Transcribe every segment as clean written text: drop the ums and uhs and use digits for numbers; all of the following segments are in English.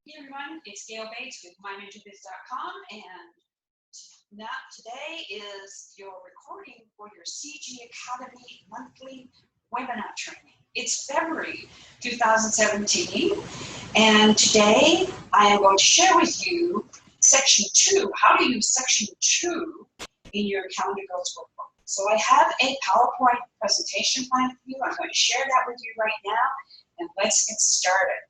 Hey everyone, it's Gail Bates with MyMentorBiz.com, and today is your recording for your CG Academy monthly webinar training. It's February 2017, and today I am going to share with you Section 2, how to use Section 2 in your Calendar Goals workbook. So I have a PowerPoint presentation plan for you. I'm going to share that with you right now, and let's get started.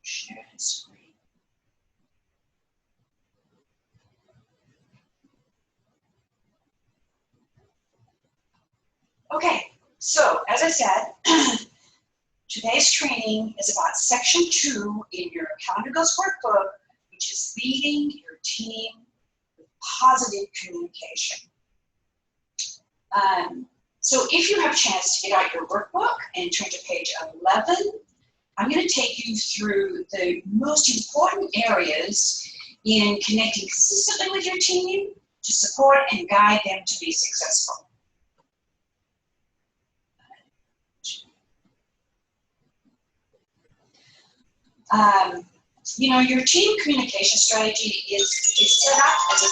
Share the screen. Okay, so as I said, today's training is about Section 2 in your Calendar Goals workbook, which is leading your team with positive communication. So if you have a chance to get out your workbook and turn to page 11, I'm going to take you through the most important areas in connecting consistently with your team to support and guide them to be successful. You know, your team communication strategy is set up as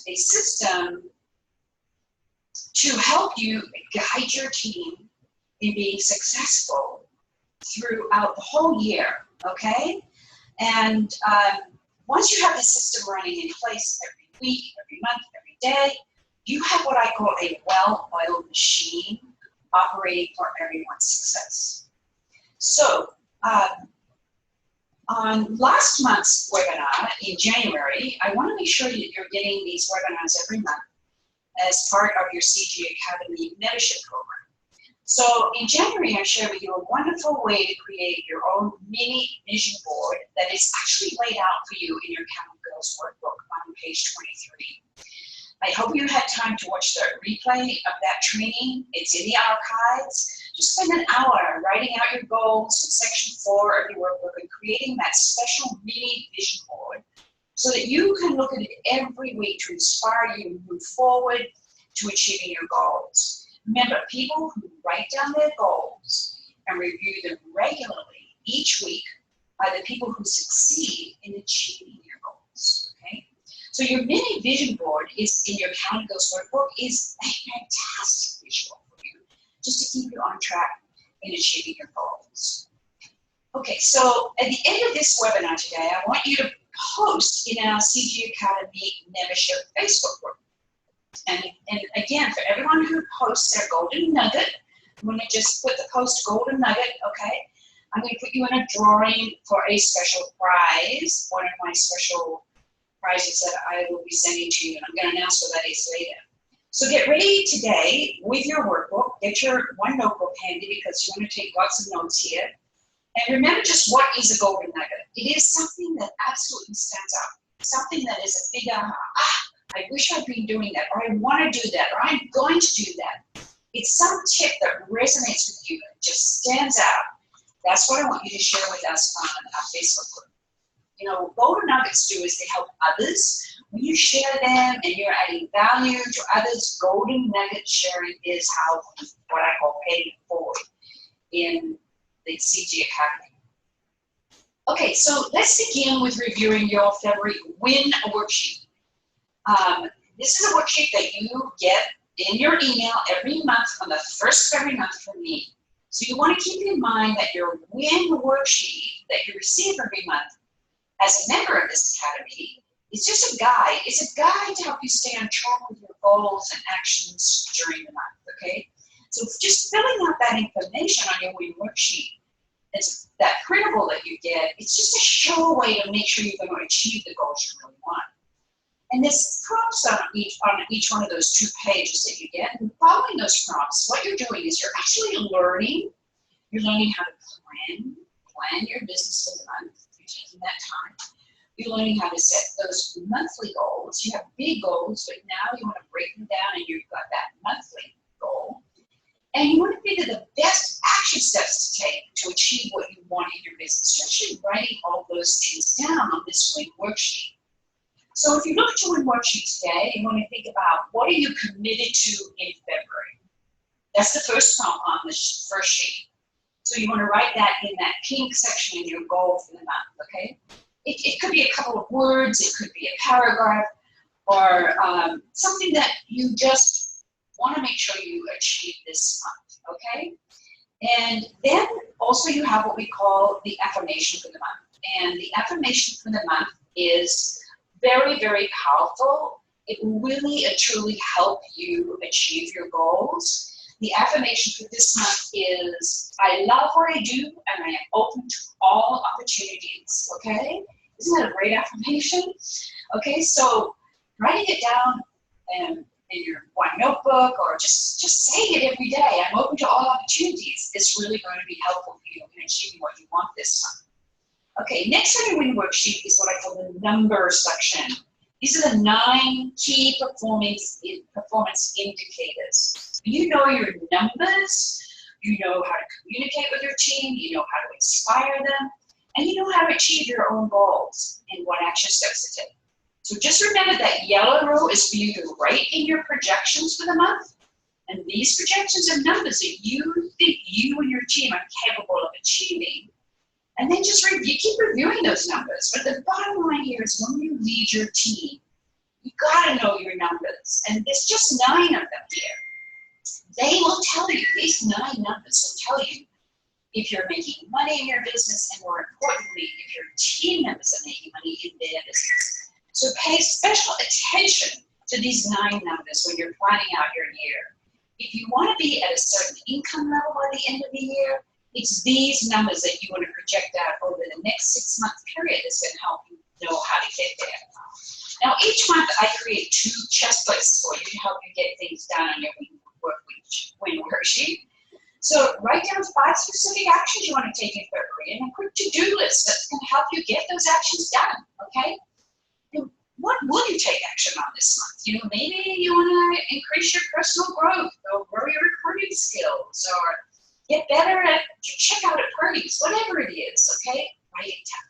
a system to help you guide your team in being successful throughout the whole year, okay? And once you have the system running in place every week, every month, every day, you have what I call a well-oiled machine operating for everyone's success. So, on last month's webinar in January, I want to make sure that you're getting these webinars every month as part of your CG Academy membership program. So in January, I shared with you a wonderful way to create your own mini vision board that is actually laid out for you in your Calendar Goals workbook on page 23. I hope you had time to watch the replay of that training. It's in the archives. Just spend an hour writing out your goals in Section 4 of your workbook and creating that special mini vision board so that you can look at it every week to inspire you to move forward to achieving your goals. Remember, people who write down their goals and review them regularly each week are the people who succeed in achieving their goals, okay? So your mini vision board is in your Calendar Goals workbook is a fantastic visual for you, just to keep you on track in achieving your goals. Okay, so at the end of this webinar today, I want you to post in our CG Academy membership Facebook group. And again, for everyone who posts their golden nugget, I'm going to just put the post golden nugget, okay? I'm going to put you in a drawing for a special prize, one of my special prizes that I will be sending to you, and I'm going to announce what that is later. So get ready today with your workbook. Get your one notebook handy because you want to take lots of notes here. And remember just what is a golden nugget. It is something that absolutely stands out, something that is a big aha. I wish I'd been doing that, or I want to do that, or I'm going to do that. It's some tip that resonates with you and just stands out. That's what I want you to share with us on our Facebook group. You know, what golden nuggets do is they help others. When you share them and you're adding value to others, golden nugget sharing is how, what I call paying it forward in the CG Academy. Okay, so let's begin with reviewing your February win worksheet. This is a worksheet that you get in your email every month on the first of every month from me. So you want to keep in mind that your win worksheet that you receive every month as a member of this academy is just a guide. It's a guide to help you stay on track with your goals and actions during the month, okay? So just filling out that information on your win worksheet, it's that printable that you get, it's just a sure way to make sure you're going to achieve the goals you really want. And there's prompts on each one of those 2 pages that you get. And following those prompts, what you're doing is you're actually learning. You're learning how to plan your business for the month. You're taking that time. You're learning how to set those monthly goals. You have big goals, but now you want to break them down and you've got that monthly goal. And you want to figure the best action steps to take to achieve what you want in your business. You're actually writing all those things down on this win worksheet. So if you look at your win worksheet today, you want to think about what are you committed to in February. That's the first column on the first sheet. So you want to write that in that pink section in your goal for the month, okay? It could be a couple of words, it could be a paragraph, or something that you just want to make sure you achieve this month, okay? And then also you have what we call the affirmation for the month. And the affirmation for the month is very, very powerful. It will really and truly help you achieve your goals. The affirmation for this month is, I love what I do and I am open to all opportunities, okay? Isn't that a great affirmation? Okay, so writing it down in your one notebook or just saying it every day, I'm open to all opportunities, is really going to be helpful for you in achieving what you want this month. Okay, next on your win worksheet is what I call the numbers section. These are the 9 key performance indicators. You know your numbers, you know how to communicate with your team, you know how to inspire them, and you know how to achieve your own goals and what action steps to take. So just remember that yellow row is for you to write in your projections for the month, and these projections are numbers that you think you and your team are capable of achieving. And then just keep reviewing those numbers. But the bottom line here is when you lead your team, you gotta know your numbers. And there's just 9 of them here. They will tell you, these 9 numbers will tell you if you're making money in your business, and more importantly, if your team members are making money in their business. So pay special attention to these 9 numbers when you're planning out your year. If you want to be at a certain income level by the end of the year, it's these numbers that you want to project out over the next 6-month period that's going to help you know how to get there. Now, each month I create 2 checklists for you to help you get things done on your win worksheet. So write down 5 specific actions you want to take in February and a quick to-do list that's going to help you get those actions done, okay? And what will you take action on this month? You know, maybe you want to increase your personal growth or grow your recruiting skills or get better at checkout at parties, whatever it is, okay? Write it down.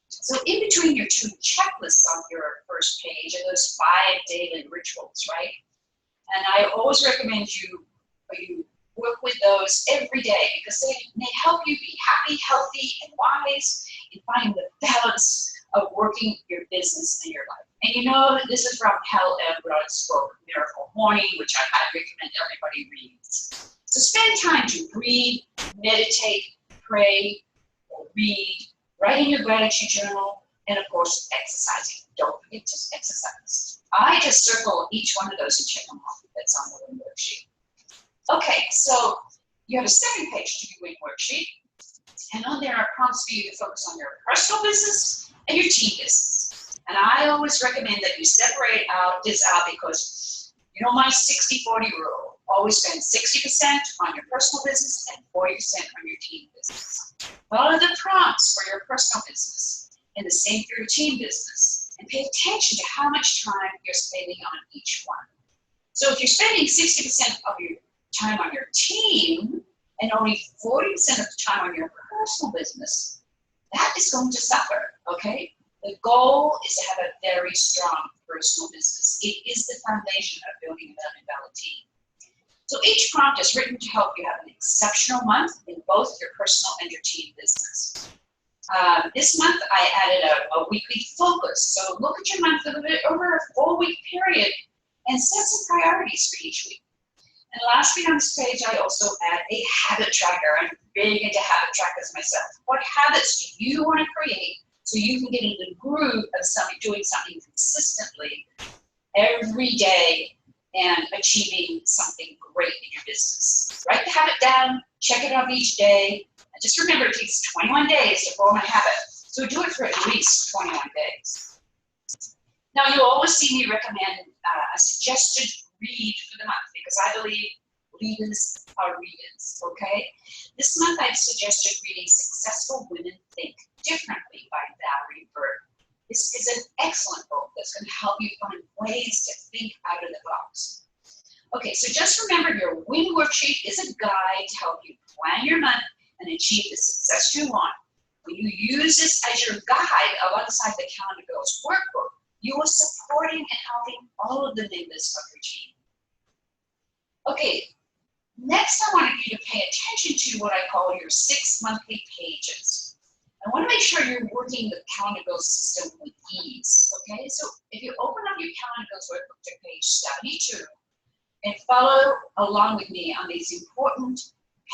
So in between your 2 checklists on your first page are those 5 daily rituals, right? And I always recommend you work with those every day because they help you be happy, healthy, and wise in finding the balance of working your business and your life. And you know, this is from Hal Elrod's book, Miracle Morning, which I highly recommend everybody reads. So spend time to breathe, meditate, pray, or read, write in your gratitude journal, and of course, exercising. Don't forget to exercise. I just circle each one of those and check them off. That's on the win worksheet. Okay, so you have a second page to your win worksheet, and on there are prompts for you to focus on your personal business and your team business. And I always recommend that you separate this out because, you know, my 60-40 rule. Always spend 60% on your personal business and 40% on your team business. Follow the prompts for your personal business and the same for your team business. And pay attention to how much time you're spending on each one. So if you're spending 60% of your time on your team and only 40% of the time on your personal business, that is going to suffer, okay? The goal is to have a very strong personal business. It is the foundation of building a million-dollar team. So each prompt is written to help you have an exceptional month in both your personal and your team business. This month I added a weekly focus. So look at your month over a 4-week period and set some priorities for each week. And lastly on this page, I also add a habit tracker. I'm big into habit trackers myself. What habits do you want to create so you can get into the groove of doing something consistently every day and achieving something great in your business? Write the habit down, check it off each day, and just remember it takes 21 days to form a habit. So do it for at least 21 days. Now you'll always see me recommend a suggested read for the month because I believe leaders are readers, okay? This month I've suggested reading Successful Women Think Differently by Valerie Bird. This is an excellent book that's going to help you find ways to think out of the box. Okay, so just remember your win worksheet is a guide to help you plan your month and achieve the success you want. When you use this as your guide alongside the Calendar Girls workbook, You are supporting and helping all of the members of your team. Okay, next I want you to pay attention to what I call your 6 monthly pages. I want to make sure you're working the calendar goals system with ease, okay? So if you open up your calendar goals workbook to page 72 and follow along with me on these important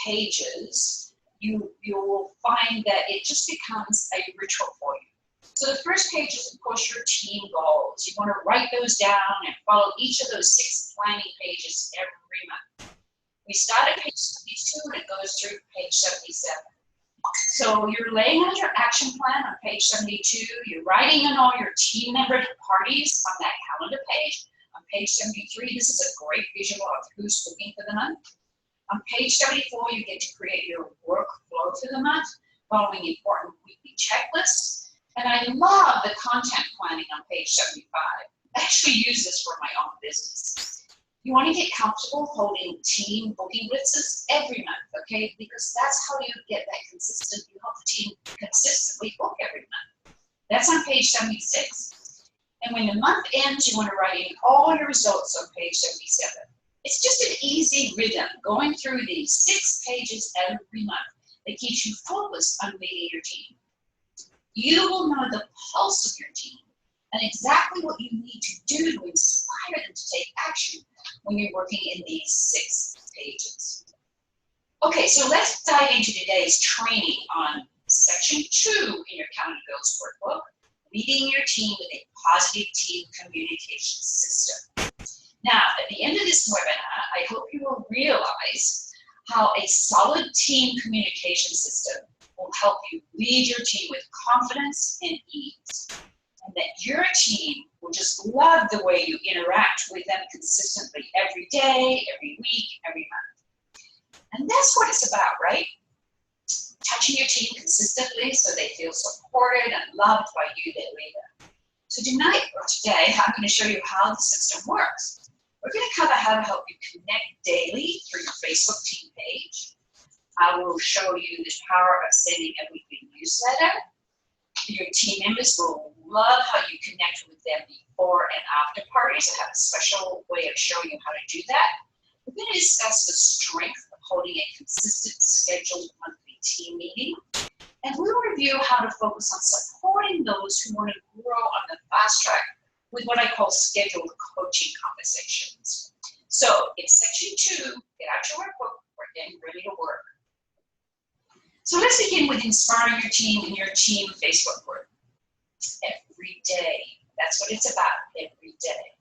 pages, you will find that it just becomes a ritual for you. So the first page is, of course, your team goals. You want to write those down and follow each of those 6 planning pages every month. We start at page 72 and it goes through page 77. So you're laying out your action plan on page 72. You're writing in all your team member parties on that calendar page. On page 73, this is a great visual of who's looking for the month. On page 74, you get to create your workflow for the month, following important weekly checklists. And I love the content planning on page 75. I actually use this for my own business. You want to get comfortable holding team booking blitzes every month, okay? Because that's how you get that consistent, you help the team consistently book every month. That's on page 76. And when the month ends, you want to write in all your results on page 77. It's just an easy rhythm going through these 6 pages every month that keeps you focused on leading your team. You will know the pulse of your team and exactly what you need to do to inspire them to take action when you're working in these 6 pages. Okay, so let's dive into today's training on section 2 in your calendar goals workbook, leading your team with a positive team communication system. Now, at the end of this webinar, I hope you will realize how a solid team communication system will help you lead your team with confidence and ease. And that your team will just love the way you interact with them consistently every day, every week, every month. And that's what it's about, right? Touching your team consistently so they feel supported and loved by you, their leader. So tonight, or today, I'm going to show you how the system works. We're going to cover how to help you connect daily through your Facebook team page. I will show you the power of sending a weekly newsletter. Your team members will love how you connect with them before and after parties. I have a special way of showing you how to do that. We're going to discuss the strength of holding a consistent scheduled monthly team meeting. And we will review how to focus on supporting those who want to grow on the fast track with what I call scheduled coaching conversations. So in section 2, get out your workbook, we're getting ready to work. So let's begin with inspiring your team in your team Facebook group. Every day, that's what it's about, every day.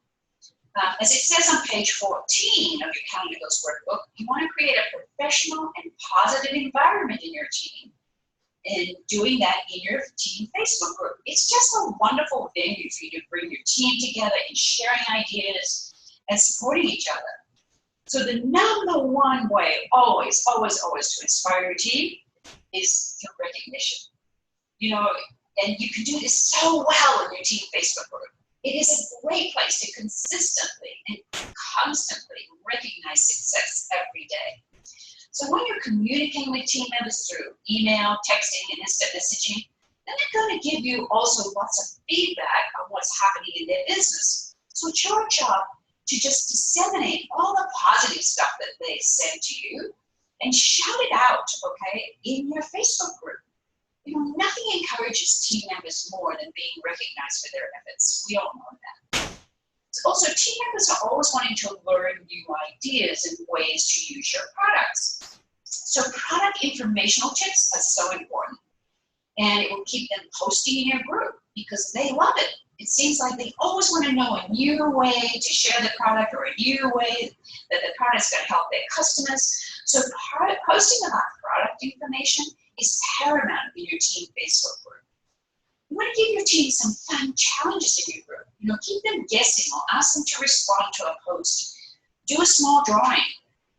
As it says on page 14 of your calendar goals workbook, you want to create a professional and positive environment in your team. And doing that in your team Facebook group. It's just a wonderful venue for you to bring your team together and sharing ideas and supporting each other. So the number one way, always to inspire your team is through recognition. You know, and you can do this so well in your team Facebook group. It is a great place to consistently and constantly recognize success every day. So when you're communicating with team members through email, texting, and instant messaging, then they're going to give you also lots of feedback on what's happening in their business. So it's your job to just disseminate all the positive stuff that they send to you and shout it out, okay, in your Facebook group. You know, nothing encourages team members more than being recognized for their efforts. We all know that. Also, team members are always wanting to learn new ideas and ways to use your products. So product informational tips are so important. And it will keep them posting in your group because they love it. It seems like they always want to know a new way to share the product or a new way that the product's going to help their customers. So posting about product information is paramount in your team Facebook group. You want to give your team some fun challenges in your group. You know, keep them guessing or ask them to respond to a post. Do a small drawing.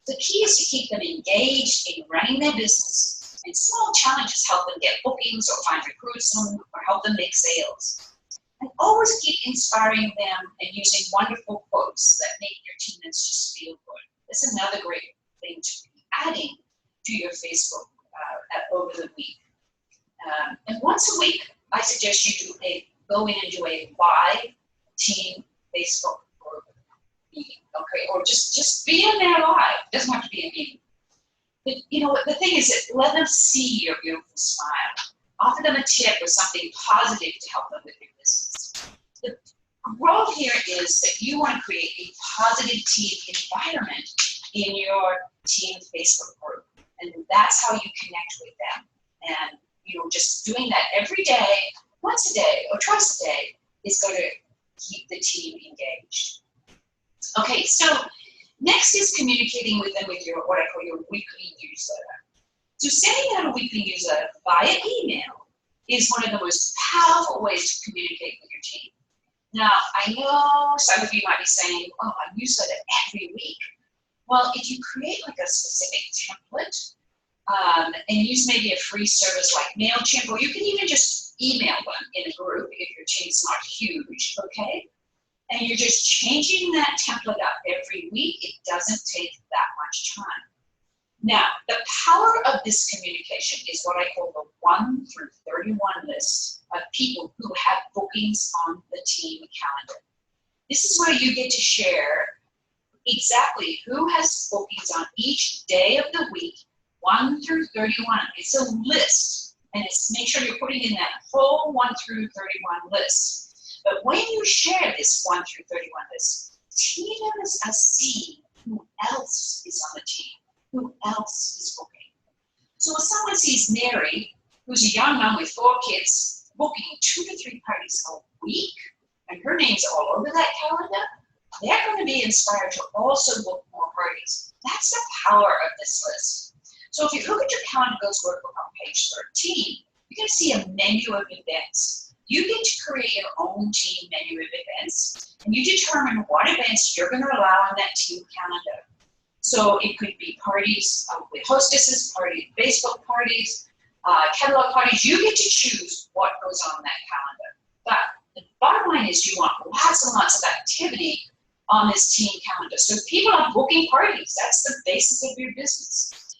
The key is to keep them engaged in running their business, and small challenges help them get bookings or find recruits or help them make sales. And always keep inspiring them and using wonderful quotes that make your teammates just feel good. That's another great thing to be adding to your Facebook over the week. And once a week, I suggest you go in and do a live team Facebook group meeting, okay? Or just be in there live. It doesn't have to be a meeting. But you know what, the thing is that let them see your beautiful smile. Offer them a tip or something positive to help them with your business. The goal here is that you want to create a positive team environment in your team Facebook group. And that's how you connect with them. And you know, just doing that every day, once a day or twice a day, is going to keep the team engaged. Okay, so next is communicating with them with your, what I call your weekly newsletter. So sending out a weekly newsletter via email is one of the most powerful ways to communicate with your team. Now, I know some of you might be saying, oh, a newsletter every week. Well, if you create like a specific template and use maybe a free service like MailChimp, or you can even just email them in a group if your team's not huge, okay? And you're just changing that template up every week. It doesn't take that much time. Now, the power of this communication is what I call the 1 through 31 list of people who have bookings on the team calendar. This is where you get to share exactly who has bookings on each day of the week, 1 through 31. It's a list, and it's make sure you're putting in that whole 1 through 31 list. But when you share this 1 through 31 list, team members are seeing who else is on the team, who else is booking. So if someone sees Mary, who's a young mom with 4 kids, booking 2 to 3 parties a week, and her name's all over that calendar, they're going to be inspired to also book more parties. That's the power of this list. So if you look at your calendar goals workbook on page 13, you're going to see a menu of events. You get to create your own team menu of events, and you determine what events you're going to allow on that team calendar. So it could be parties with hostesses, Facebook parties, catalog parties. You get to choose what goes on that calendar. But the bottom line is you want lots and lots of activity on this team calendar. So if people are booking parties, that's the basis of your business.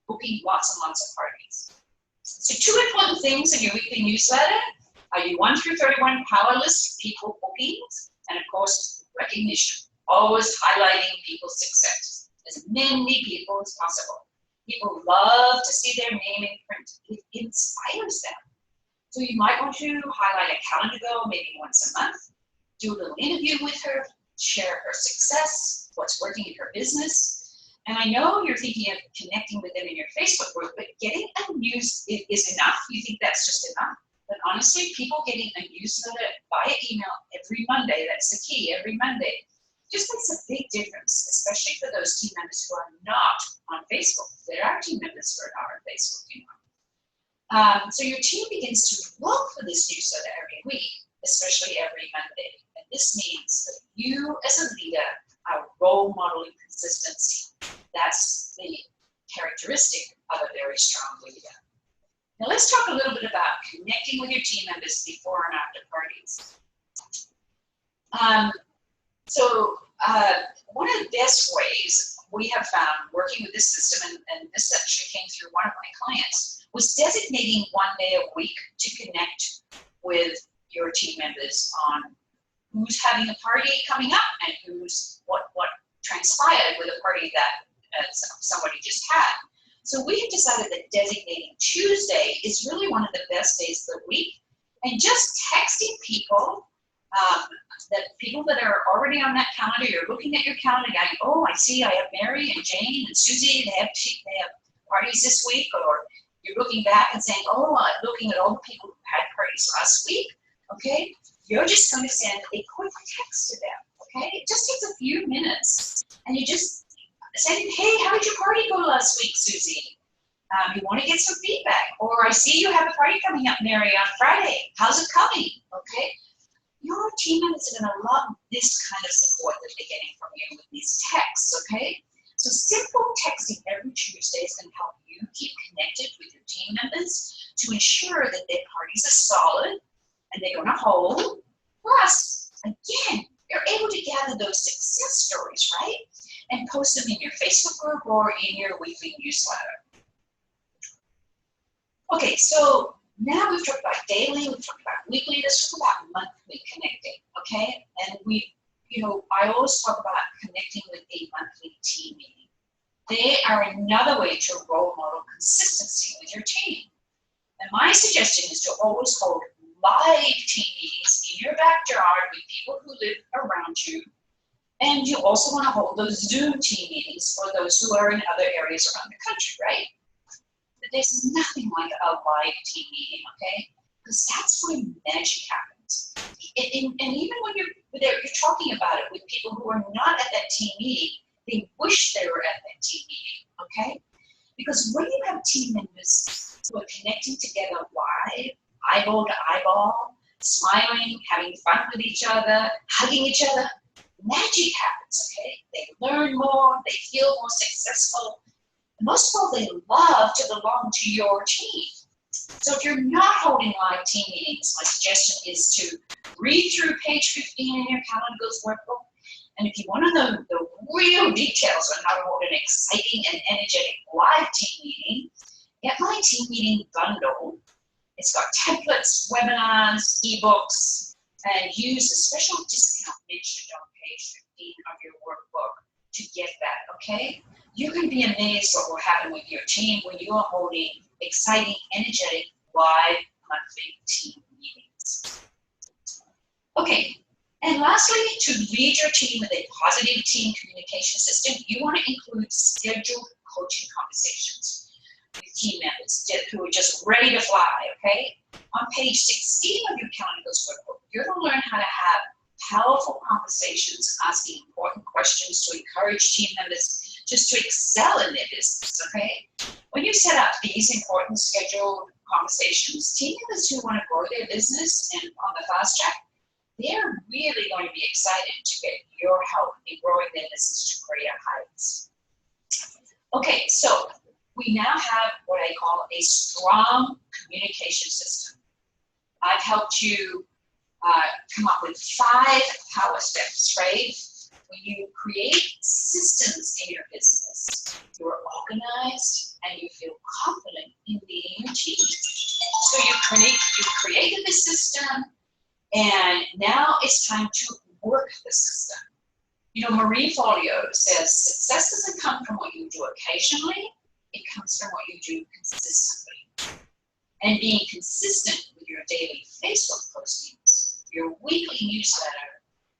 Booking lots and lots of parties. So 2 important things in your weekly newsletter are your 1 through 31 power list of people bookings, and of course, recognition. Always highlighting people's success. As many people as possible. People love to see their name in print. It inspires them. So you might want to highlight a calendar goal maybe once a month, do a little interview with her, share her success, what's working in her business. And I know you're thinking of connecting with them in your Facebook group, but getting a news is enough. You think that's just enough. But honestly, people getting a newsletter via email every Monday, that's the key, every Monday, just makes a big difference, especially for those team members who are not on Facebook. There are team members who are not on Facebook, you know. So your team begins to look for this newsletter every week, especially every Monday. And this means that you as a leader are role modeling consistency. That's the characteristic of a very strong leader. Now let's talk a little bit about connecting with your team members before and after parties. One of the best ways we have found working with this system, and this actually came through one of my clients, was designating 1 day a week to connect with your team members on who's having a party coming up and who's what transpired with a party that somebody just had. So we have decided that designating Tuesday is really one of the best days of the week, and just texting people, people that are already on that calendar. You're looking at your calendar going, oh, I see I have Mary and Jane and Susie, they have parties this week, or you're looking back and saying, oh, I'm looking at all the people who had parties last week, okay? You're just going to send a quick text to them, okay? It just takes a few minutes, and you just say, hey, how did your party go last week, Susie? You want to get some feedback. Or I see you have a party coming up, Mary, on Friday. How's it coming, okay? Your team members are going to love this kind of support that they're getting from you with these texts, okay? So simple texting every Tuesday is going to help you keep connected with your team members to ensure that their parties are solid and they're going to hold. Plus, again, you're able to gather those success stories, right? And post them in your Facebook group or in your weekly newsletter. Okay, so Now we've talked about daily, we've talked about weekly, let's talk about monthly connecting, okay? And I always talk about connecting with a monthly team meeting. They are another way to role model consistency with your team. And my suggestion is to always hold live team meetings in your backyard with people who live around you. And you also want to hold those Zoom team meetings for those who are in other areas around the country, right? But there's nothing like a live team meeting, okay? Because that's where magic happens. And even when you're talking about it with people who are not at that team meeting, they wish they were at that team meeting, okay? Because when you have team members who are connecting together live, eyeball to eyeball, smiling, having fun with each other, hugging each other, magic happens, okay? They learn more, they feel more successful, and most of all, they love to belong to your team. So if you're not holding live team meetings, my suggestion is to read through page 15 in your Calendar Goals workbook. And if you want to know the real details on how to hold an exciting and energetic live team meeting, get my team meeting bundle. It's got templates, webinars, ebooks, and use the special discount mentioned on page 15 of your workbook to get that, okay? You can be amazed what will happen with your team when you are holding exciting, energetic, live monthly team meetings. Okay, and lastly, to lead your team with a positive team communication system, you want to include scheduled coaching conversations with team members who are just ready to fly, okay? On page 16 of your Calendar Goals workbook, you're going to learn how to have powerful conversations, asking important questions to encourage team members just to excel in their business, okay? When you set up these important scheduled conversations, team members who want to grow their business and on the fast track, they're really going to be excited to get your help in growing their business to greater heights. Okay, so we now have what I call a strong communication system. I've helped you come up with 5 power steps, right? When you create systems in your business, you're organized and you feel confident in leading your team. So you've created the system, and now it's time to work the system. Marie Forleo says, success doesn't come from what you do occasionally, it comes from what you do consistently. And being consistent with your daily Facebook postings, your weekly newsletter,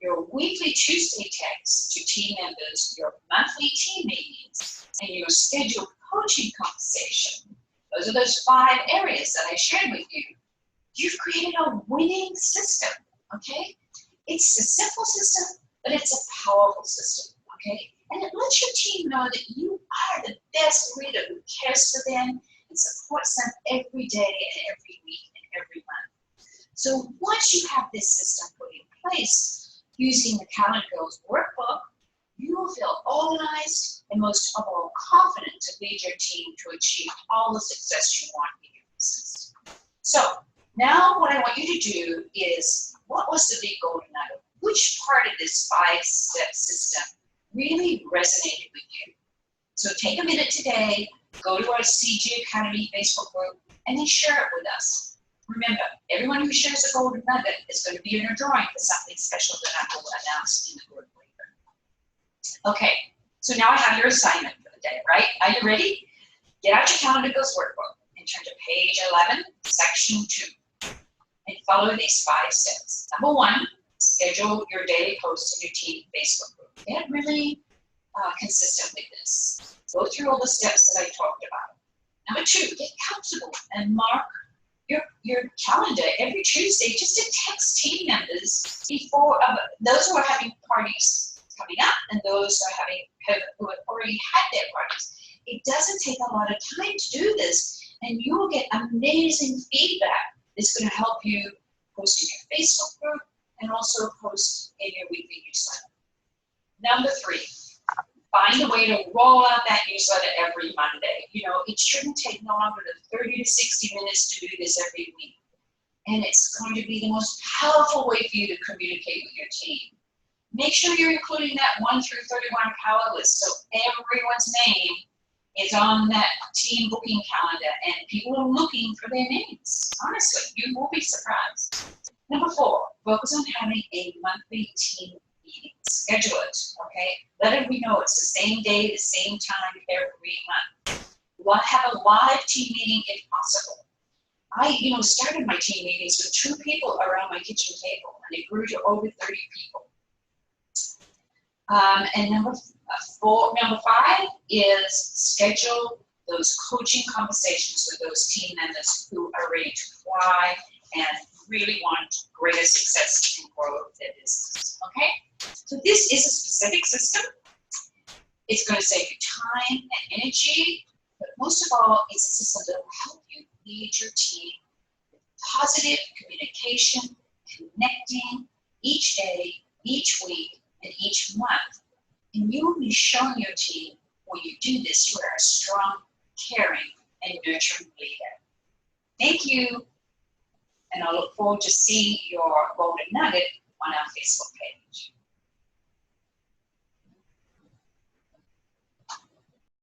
your weekly Tuesday texts to team members, your monthly team meetings, and your scheduled coaching conversation. Those are those 5 areas that I shared with you. You've created a winning system, okay? It's a simple system, but it's a powerful system, okay? And it lets your team know that you are the best leader who cares for them and supports them every day and every week and every month. So once you have this system put in place, using the Calendar Goals workbook, you will feel organized and most of all confident to lead your team to achieve all the success you want in your business. So now what I want you to do is, what was the big golden nugget? Which part of this 5-step system really resonated with you? So take a minute today, go to our CG Academy Facebook group, and then share it with us. Remember, everyone who shares a golden nugget is going to be in a drawing for something special that I will announce in the group later. Okay, so now I have your assignment for the day, right? Are you ready? Get out your Calendar Goals workbook and turn to page 11, section 2, and follow these 5 steps. Number 1, schedule your daily posts in your team Facebook group. Get really consistent with this. Go through all the steps that I talked about. Number 2, get comfortable and mark your calendar every Tuesday just to text team members before those who are having parties coming up and those who have already had their parties. It doesn't take a lot of time to do this, and you will get amazing feedback that's going to help you post in your Facebook group and also post in your weekly newsletter. Number 3, find a way to roll out that newsletter every Monday. It shouldn't take no longer than 30 to 60 minutes to do this every week. And it's going to be the most powerful way for you to communicate with your team. Make sure you're including that 1 through 31 power list so everyone's name is on that team booking calendar, and people are looking for their names. Honestly, you will be surprised. Number 4, focus on having a monthly team meeting. Schedule it, okay? Let everybody know it's the same day, the same time every month. Have a live team meeting if possible. I, started my team meetings with 2 people around my kitchen table, and it grew to over 30 people. And number 5 is schedule those coaching conversations with those team members who are ready to fly and really want greater success and grow their business. Okay? So this is a specific system. It's going to save you time and energy, but most of all, it's a system that will help you lead your team with positive communication, connecting each day, each week, and each month. And you will be showing your team when you do this, you are a strong, caring, and nurturing leader. Thank you, and I look forward to seeing your golden nugget on our Facebook page.